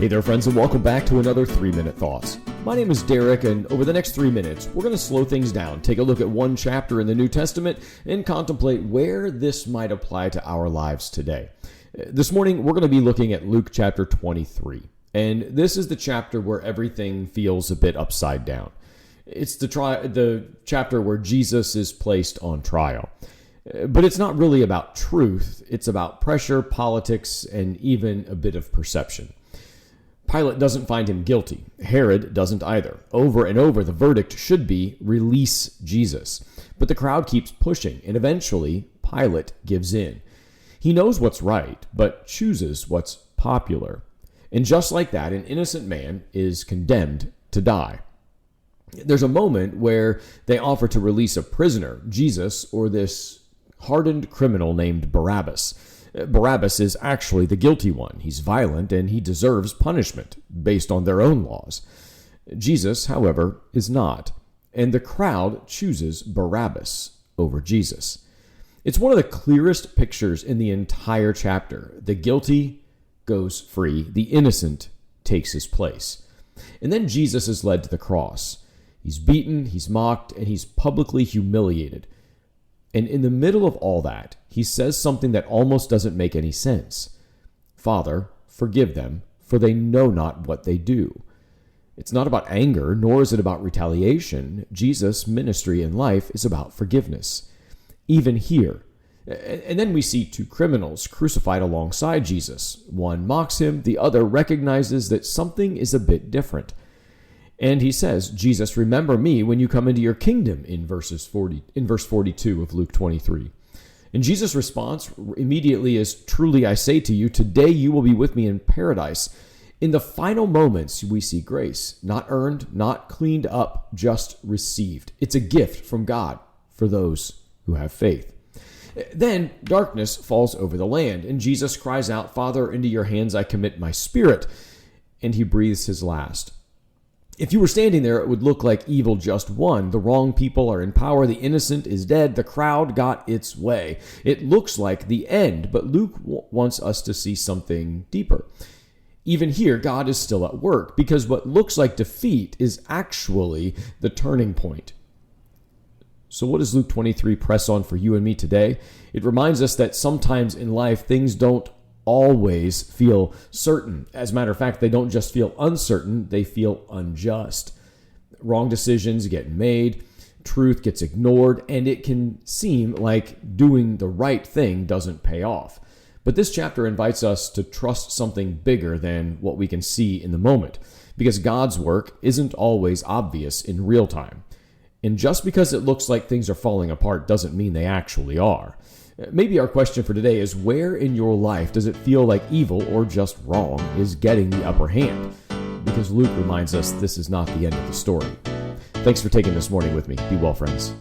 Hey there, friends, and welcome back to another 3-Minute Thoughts. My name is Derek, and over the next 3 minutes, we're going to slow things down, take a look at one chapter in the New Testament, and contemplate where this might apply to our lives today. This morning, we're going to be looking at Luke chapter 23, and this is the chapter where everything feels a bit upside down. It's the chapter where Jesus is placed on trial. But it's not really about truth. It's about pressure, politics, and even a bit of perception. Pilate doesn't find him guilty. Herod doesn't either. Over and over, the verdict should be, release Jesus. But the crowd keeps pushing, and eventually, Pilate gives in. He knows what's right, but chooses what's popular. And just like that, an innocent man is condemned to die. There's a moment where they offer to release a prisoner, Jesus, or this hardened criminal named Barabbas. Barabbas is actually the guilty one. He's violent and he deserves punishment based on their own laws. Jesus, however, is not, and the crowd chooses Barabbas over Jesus. It's one of the clearest pictures in the entire chapter. The guilty goes free, the innocent takes his place. And then Jesus is led to the cross. He's beaten, he's mocked, and he's publicly humiliated. And in the middle of all that, he says something that almost doesn't make any sense. Father, forgive them, for they know not what they do. It's not about anger, nor is it about retaliation. Jesus' ministry in life is about forgiveness. Even here. And then we see two criminals crucified alongside Jesus. One mocks him, the other recognizes that something is a bit different. And he says, Jesus, remember me when you come into your kingdom, in verse 42 of Luke 23. And Jesus' response immediately is, truly I say to you, today you will be with me in paradise. In the final moments, we see grace, not earned, not cleaned up, just received. It's a gift from God for those who have faith. Then darkness falls over the land, and Jesus cries out, Father, into your hands I commit my spirit. And he breathes his last. If you were standing there, it would look like evil just won. The wrong people are in power. The innocent is dead. The crowd got its way. It looks like the end, but Luke wants us to see something deeper. Even here, God is still at work because what looks like defeat is actually the turning point. So what does Luke 23 press on for you and me today? It reminds us that sometimes in life, things don't always feel certain. As a matter of fact, they don't just feel uncertain, they feel unjust. Wrong decisions get made, truth gets ignored, and it can seem like doing the right thing doesn't pay off. But this chapter invites us to trust something bigger than what we can see in the moment, because God's work isn't always obvious in real time. And just because it looks like things are falling apart doesn't mean they actually are. Maybe our question for today is, where in your life does it feel like evil or just wrong is getting the upper hand? Because Luke reminds us this is not the end of the story. Thanks for taking this morning with me. Be well, friends.